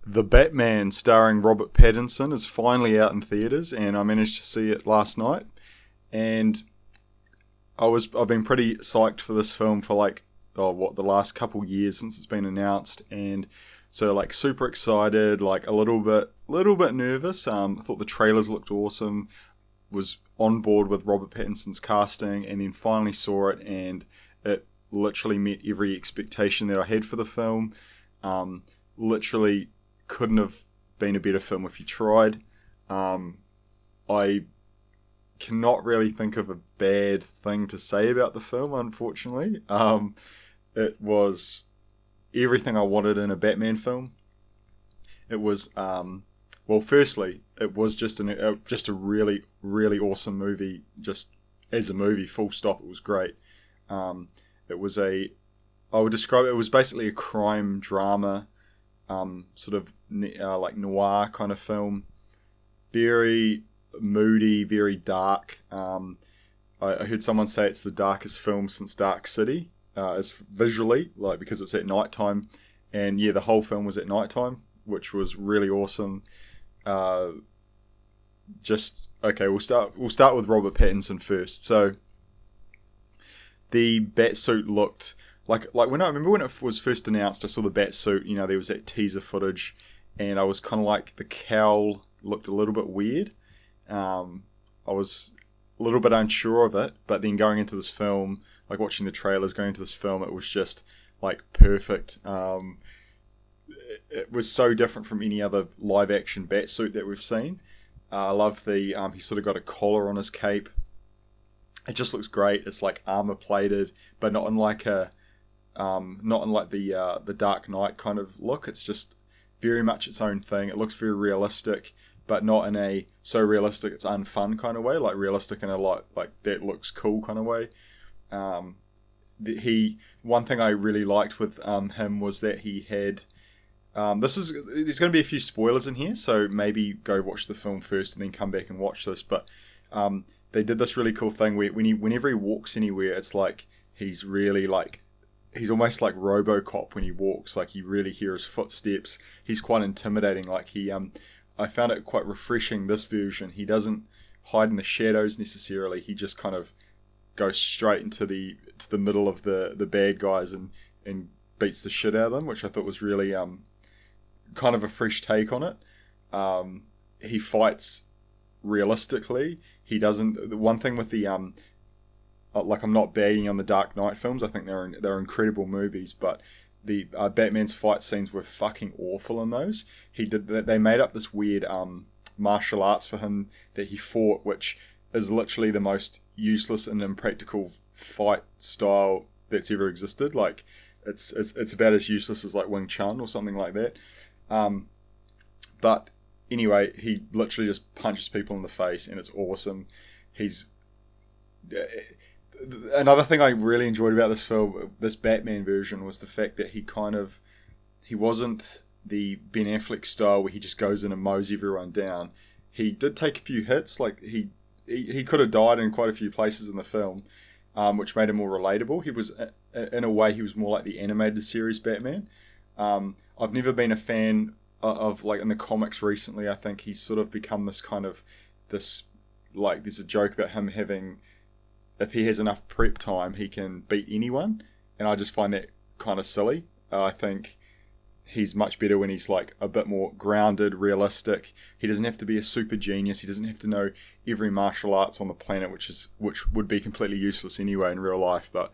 The Batman starring Robert Pattinson is finally out in theatres, and I managed to see it last night. And I've been pretty psyched for this film for the last couple years since it's been announced, and so super excited, a little bit nervous. I thought the trailers looked awesome, was on board with Robert Pattinson's casting, and then finally saw it, and it literally met every expectation that I had for the film. Literally couldn't have been a better film if you tried. I cannot really think of a bad thing to say about the film, unfortunately. It was everything I wanted in a Batman film. It was, firstly, it was just a really, really awesome movie. Just as a movie, full stop, it was great. It was I would describe it was basically a crime drama, noir kind of film. Very moody, very dark. I heard someone say it's the darkest film since Dark City. It's visually, because it's at nighttime, and yeah, the whole film was at nighttime, which was really awesome. We'll start with Robert Pattinson first. So the Batsuit looked like when I remember when it was first announced, I saw the Batsuit. There was that teaser footage, and I was kind of like, the cowl looked a little bit weird. I was a little bit unsure of it, but then going into this film, watching the trailers, going into this film, it was just perfect. It was so different from any other live action Batsuit that we've seen. I love the he sort of got a collar on his cape. It just looks great. It's armor plated, but not unlike the Dark Knight kind of look. It's just very much its own thing. It looks very realistic, but not in a so realistic it's unfun kind of way. Realistic in a that looks cool kind of way. One thing I really liked with him was that he had. There's going to be a few spoilers in here, so maybe go watch the film first and then come back and watch this. But they did this really cool thing where whenever he walks anywhere, it's he's really he's almost like RoboCop when he walks. You really hear his footsteps. He's quite intimidating. I found it quite refreshing, this version. He doesn't hide in the shadows necessarily. He just kind of goes straight into the middle of the bad guys and beats the shit out of them, which I thought was really kind of a fresh take on it. He fights realistically. He doesn't. The one thing with the I'm not bagging on the Dark Knight films. I think they're incredible movies, but the Batman's fight scenes were fucking awful in those. They made up this weird martial arts for him that he fought, which is literally the most useless and impractical fight style that's ever existed. It's about as useless as Wing Chun or something like that. But anyway, he literally just punches people in the face, and it's awesome. Another thing I really enjoyed about this film, this Batman version, was the fact that he wasn't the Ben Affleck style where he just goes in and mows everyone down. He did take a few hits. He could have died in quite a few places in the film, which made him more relatable. He was, in a way, he was more like the animated series Batman. I've never been a fan of in the comics recently. I think he's sort of become this kind of there's a joke about him having, if he has enough prep time, he can beat anyone, and I just find that kind of silly. I think he's much better when he's a bit more grounded, realistic. He doesn't have to be a super genius. He doesn't have to know every martial arts on the planet, which would be completely useless anyway in real life. But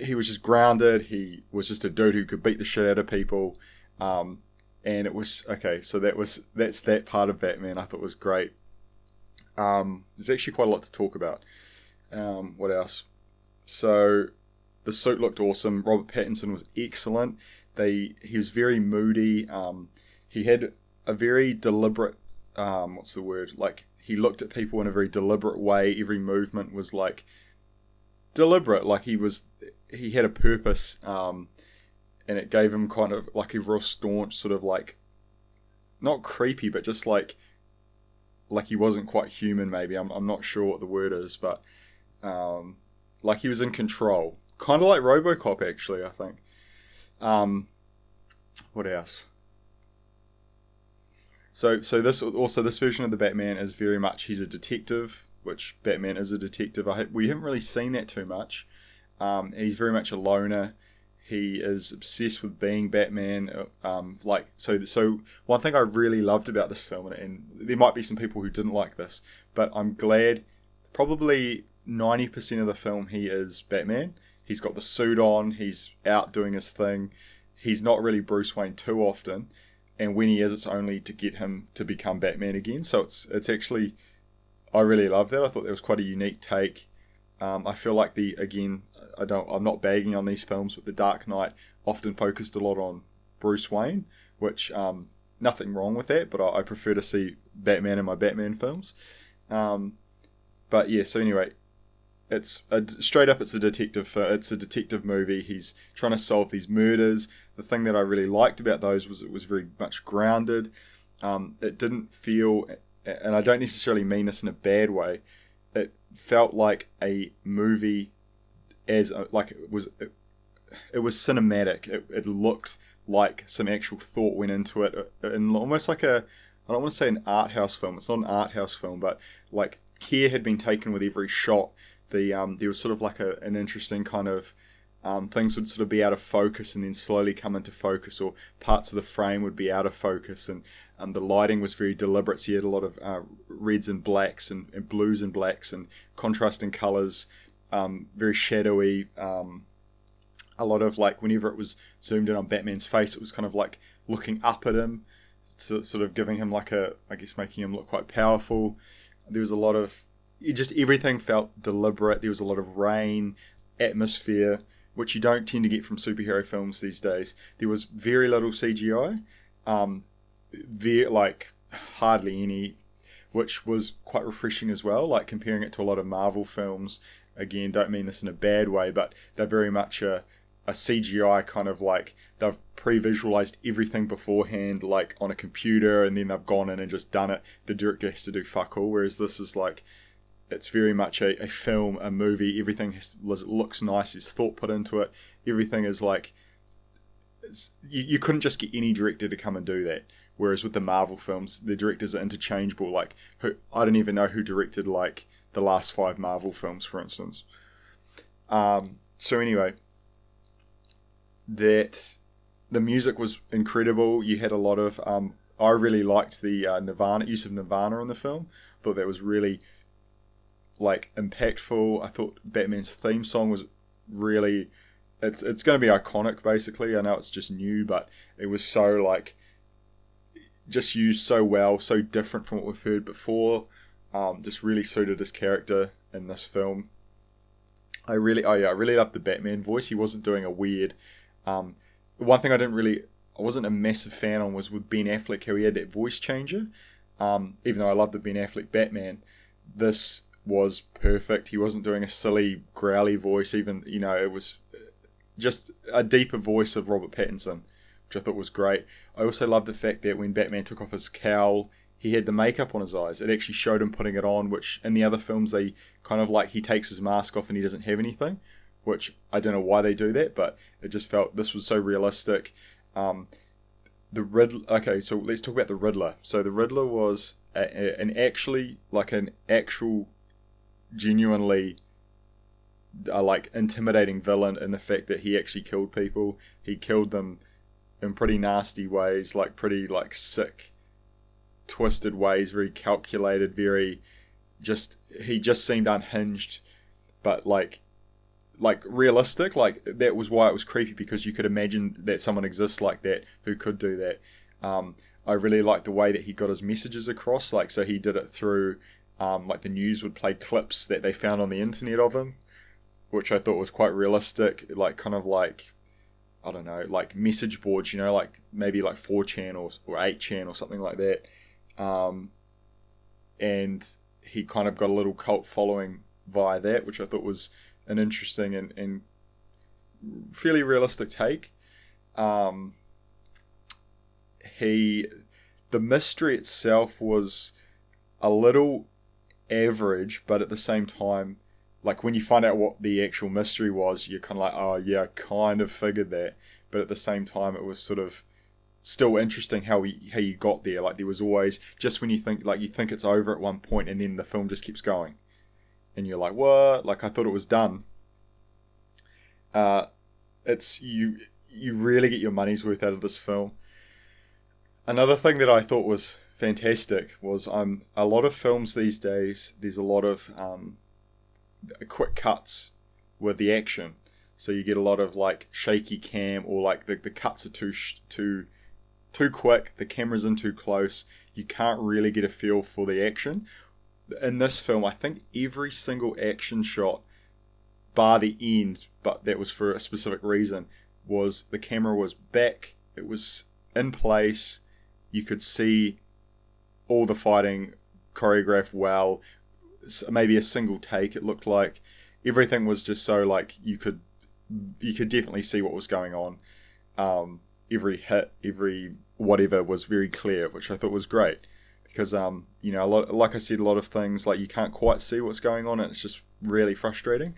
he was just grounded. He was just a dude who could beat the shit out of people. And it was okay. So that's that part of Batman I thought was great. There's actually quite a lot to talk about. What else? So the suit looked awesome. Robert Pattinson was excellent. He was very moody. He had a very deliberate. What's the word? He looked at people in a very deliberate way. Every movement was deliberate. He had a purpose. And it gave him kind of a real staunch sort of not creepy, but just he wasn't quite human. Maybe I'm not sure what the word is, but he was in control. Kind of like RoboCop, actually, I think. What else? So this version of the Batman is very much, he's a detective, which Batman is a detective. We haven't really seen that too much. He's very much a loner. He is obsessed with being Batman. So one thing I really loved about this film, and there might be some people who didn't like this, but I'm glad. Probably 90% of the film, he is Batman. He's got the suit on. He's out doing his thing. He's not really Bruce Wayne too often, and when he is, it's only to get him to become Batman again. So it's actually, I really love that. I thought that was quite a unique take. I feel like I'm not bagging on these films, but The Dark Knight often focused a lot on Bruce Wayne, which nothing wrong with that, but I prefer to see Batman in my Batman films. But yeah, so anyway, it's a detective movie. He's trying to solve these murders. The thing that I really liked about those was it was very much grounded. It didn't feel, and I don't necessarily mean this in a bad way, it felt like a movie it was cinematic. It looked like some actual thought went into it, and almost like I don't want to say an art house film. It's not an art house film, but like care had been taken with every shot. There was sort of like an interesting kind of things would sort of be out of focus and then slowly come into focus, or parts of the frame would be out of focus, and the lighting was very deliberate. So you had a lot of reds and blacks and blues and blacks and contrasting colours, very shadowy. A lot of like whenever it was zoomed in on Batman's face, it was kind of like looking up at him, sort of giving him making him look quite powerful. There was a lot of, everything felt deliberate. There was a lot of rain, atmosphere, which you don't tend to get from superhero films these days. There was very little CGI, hardly any, which was quite refreshing as well. Like comparing it to a lot of Marvel films, again, don't mean this in a bad way, but they're very much a CGI kind of like, they've pre-visualized everything beforehand, like on a computer, and then they've gone in and just done it. The director has to do fuck all, whereas this is like, it's very much a film, a movie. Everything looks nice. There's thought put into it. Everything is like, you couldn't just get any director to come and do that. Whereas with the Marvel films, the directors are interchangeable. Like, I don't even know who directed like the last 5 Marvel films, for instance. So anyway, that the music was incredible. You had a lot of I really liked the use of Nirvana in the film. I thought that was really like impactful. I thought Batman's theme song was really, it's going to be iconic basically. I know it's just new, but it was so like just used so well, so different from what we've heard before. Just really suited his character in this film. I really loved the Batman voice. He wasn't doing a weird. One thing I wasn't a massive fan on was with Ben Affleck, how he had that voice changer. Even though I loved the Ben Affleck Batman, this was perfect. He wasn't doing a silly growly voice. Even it was just a deeper voice of Robert Pattinson, which I thought was great. I also loved the fact that when Batman took off his cowl, he had the makeup on his eyes. It actually showed him putting it on, which in the other films they kind of like he takes his mask off and he doesn't have anything, which I don't know why they do that, but it just felt this was so realistic. The Riddler. Okay, so let's talk about the Riddler. So the Riddler was an actual, genuinely like intimidating villain in the fact that he actually killed people. He killed them in pretty nasty ways, like pretty like sick, twisted ways, very calculated, very he just seemed unhinged, but like realistic. Like that was why it was creepy, because you could imagine that someone exists like that who could do that. I really liked the way that he got his messages across. Like, so he did it through like the news would play clips that they found on the internet of him, which I thought was quite realistic. Like kind of like, I don't know, like message boards, like maybe like 4chan or 8chan or something like that. And he kind of got a little cult following via that, which I thought was an interesting and fairly realistic take. The mystery itself was a little average, but at the same time, like when you find out what the actual mystery was, you're kind of like, oh yeah, I kind of figured that. But at the same time, it was sort of still interesting how you got there. Like there was always, just when you think it's over at one point, and then the film just keeps going, and you're like, what? Like I thought it was done. It's you really get your money's worth out of this film. Another thing that I thought was fantastic was a lot of films these days, there's a lot of quick cuts with the action, so you get a lot of like shaky cam, or like the cuts are too quick, the camera's in too close, you can't really get a feel for the action. In this film, I think every single action shot, bar the end, but that was for a specific reason, was the camera was back, it was in place, you could see all the fighting choreographed well, maybe a single take, it looked like. Everything was just so like you could definitely see what was going on. Every hit, every whatever was very clear, which I thought was great. Because like I said, a lot of things like you can't quite see what's going on, and it's just really frustrating.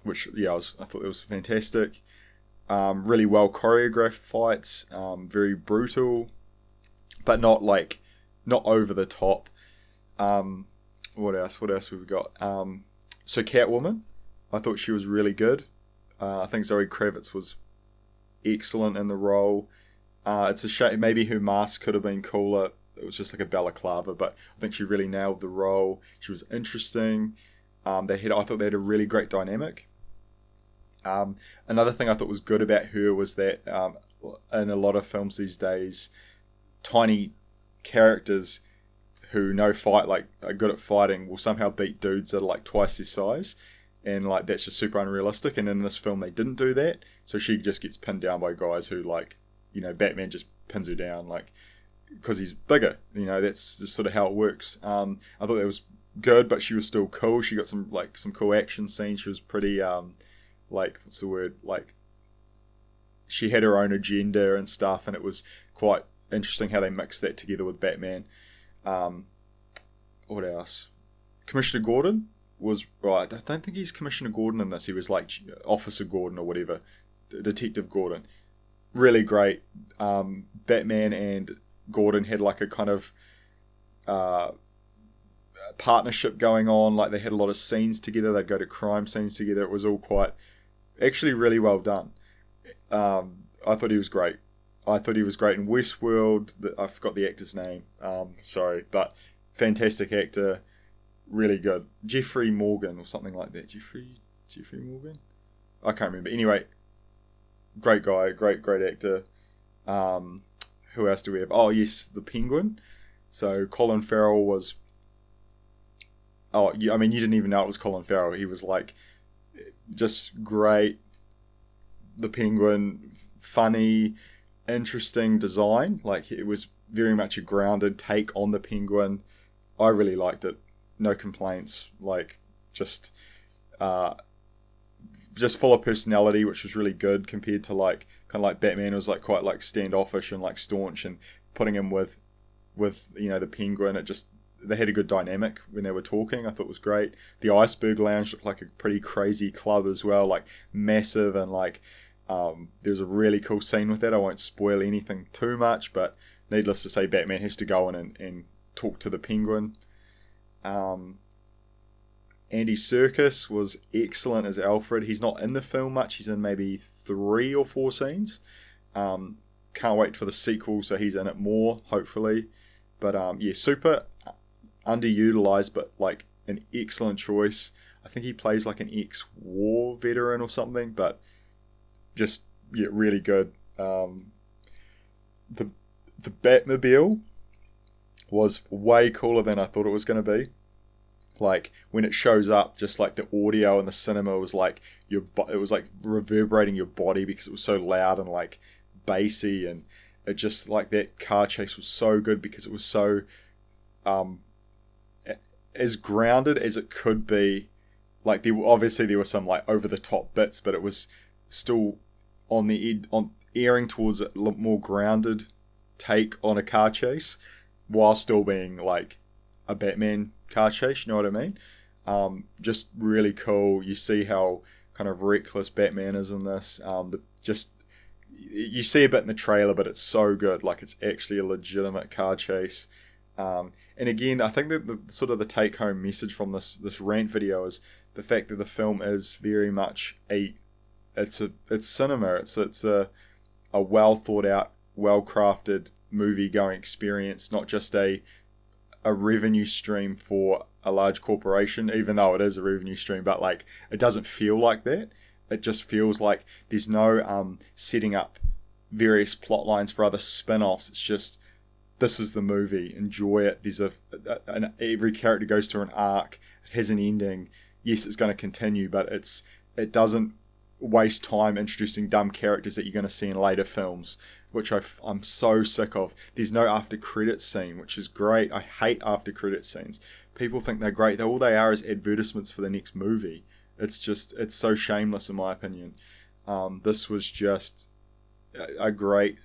Which I thought it was fantastic. Really well choreographed fights, very brutal, but not over the top. What else have we got? So Catwoman, I thought she was really good. I think Zoe Kravitz was excellent in the role. It's a shame, maybe her mask could have been cooler. It was just like a balaclava, but I think she really nailed the role. She was interesting. I thought they had a really great dynamic. Another thing I thought was good about her was that in a lot of films these days, tiny characters who are good at fighting will somehow beat dudes that are like twice their size, and like that's just super unrealistic. And in this film they didn't do that, so she just gets pinned down by guys who Batman just pins her down because he's bigger. That's just sort of how it works. I thought that was good, but she was still cool. She got some cool action scenes. She was pretty what's the word, she had her own agenda and stuff, and it was quite interesting how they mixed that together with Batman. What else? Commissioner Gordon was right. I don't think he's Commissioner Gordon in this. He was like Officer Gordon or whatever, Detective Gordon. Really great. Batman and Gordon had like a kind of partnership going on. Like they had a lot of scenes together. They'd go to crime scenes together. It was all quite actually really well done. I thought he was great. I thought he was great in Westworld. I forgot the actor's name. Sorry, but fantastic actor. Really good. Jeffrey Morgan or something like that. Jeffrey Morgan? I can't remember. Anyway, great guy. Great actor. Who else do we have? Oh, yes, the Penguin. So Colin Farrell was... Oh, I mean, you didn't even know it was Colin Farrell. He was like just great. The Penguin, funny, interesting design. Like it was very much a grounded take on the Penguin. I really liked it. No complaints. Like just full of personality, which was really good compared to Batman was like quite like standoffish and like staunch, and putting him with the Penguin, they had a good dynamic when they were talking. I thought it was great. The Iceberg Lounge looked like a pretty crazy club as well, like massive, and there's a really cool scene with that. I won't spoil anything too much, but needless to say, Batman has to go in and talk to the Penguin. Andy Serkis was excellent as Alfred. He's not in the film much. He's in maybe 3 or 4 scenes. Can't wait for the sequel, so he's in it more, hopefully. But super underutilized, but like an excellent choice. I think he plays like an ex-war veteran or something, but just really good. The Batmobile was way cooler than I thought it was going to be. Like when it shows up, just like the audio in the cinema was like it was like reverberating your body because it was so loud and like bassy, and it just like that car chase was so good because it was so as grounded as it could be. Like there were some like over the top bits, but it was still airing towards a more grounded take on a car chase, while still being like a Batman car chase. You know what I mean? Just really cool. You see how kind of reckless Batman is in this. you see a bit in the trailer, but it's so good. Like, it's actually a legitimate car chase. And again, I think that the sort of the take home message from this rant video is the fact that the film is very much it's cinema. It's a well thought out, well crafted movie going experience, not just a revenue stream for a large corporation, even though it is a revenue stream, but like, it doesn't feel like that. It just feels like there's no setting up various plot lines for other spin-offs. It's just, this is the movie, enjoy it. There's every character goes through an arc, it has an ending. Yes, it's going to continue, but it doesn't waste time introducing dumb characters that you're going to see in later films, which I'm so sick of. There's no after credits scene, which is great. I hate after credits scenes. People think they're great. All they are is advertisements for the next movie. It's so shameless in my opinion. This was just a great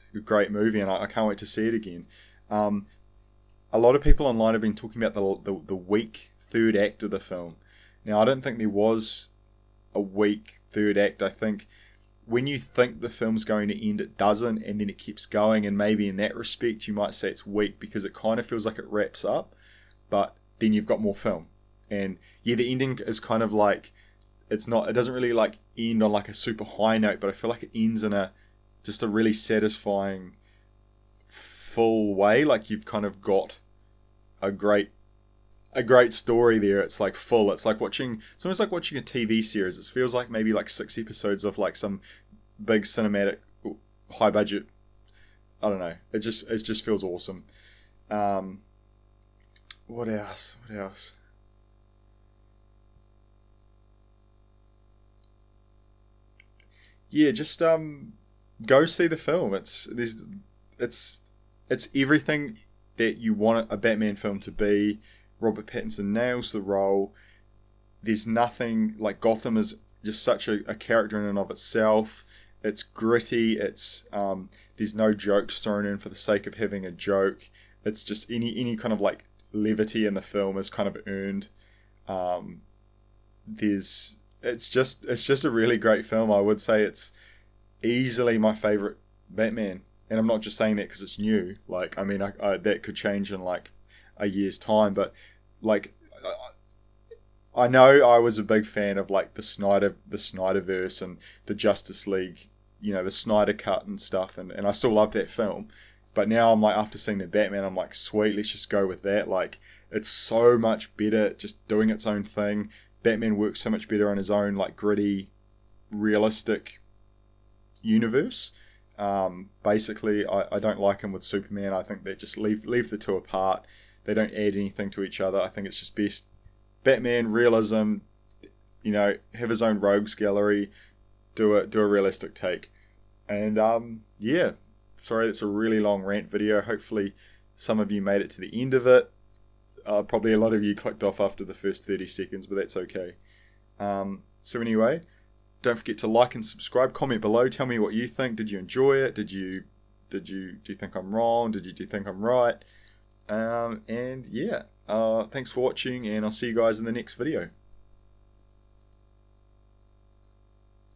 movie, and I can't wait to see it again. A lot of people online have been talking about the weak third act of the film. Now, I don't think there was a weak third act. I think when you think the film's going to end, it doesn't, and then it keeps going, and maybe in that respect you might say it's weak because it kind of feels like it wraps up, but then you've got more film. And yeah, the ending is kind of like, it doesn't really like end on like a super high note, but I feel like it ends in just a really satisfying full way. Like, you've kind of got a great story there. It's like full. It's almost like watching a TV series. It feels like maybe like 6 episodes of like some big cinematic high budget. I don't know. It just feels awesome. What else? Yeah, just go see the film. It's everything that you want a Batman film to be. Robert Pattinson nails the role. There's nothing like, Gotham is just such a character in and of itself. It's gritty. There's no jokes thrown in for the sake of having a joke. It's just any kind of like levity in the film is kind of earned. It's just a really great film. I would say it's easily my favorite Batman, and I'm not just saying that because it's new. Like, I mean, that could change in like a year's time, but like, I know I was a big fan of like the Snyderverse and the Justice League, the Snyder Cut and stuff, and I still love that film. But now I'm like, after seeing the Batman, I'm like, sweet, let's just go with that. Like, it's so much better just doing its own thing. Batman works so much better on his own like gritty, realistic universe. Basically, I don't like him with Superman. I think they just leave the two apart. They don't add anything to each other. I think it's just best Batman realism. Have his own rogues gallery, do a realistic take. And yeah, sorry, it's a really long rant video. Hopefully, some of you made it to the end of it. Probably a lot of you clicked off after the first 30 seconds, but that's okay. So anyway, don't forget to like and subscribe. Comment below. Tell me what you think. Did you enjoy it? Do you think I'm wrong? Do you think I'm right? And yeah, thanks for watching, and I'll see you guys in the next video.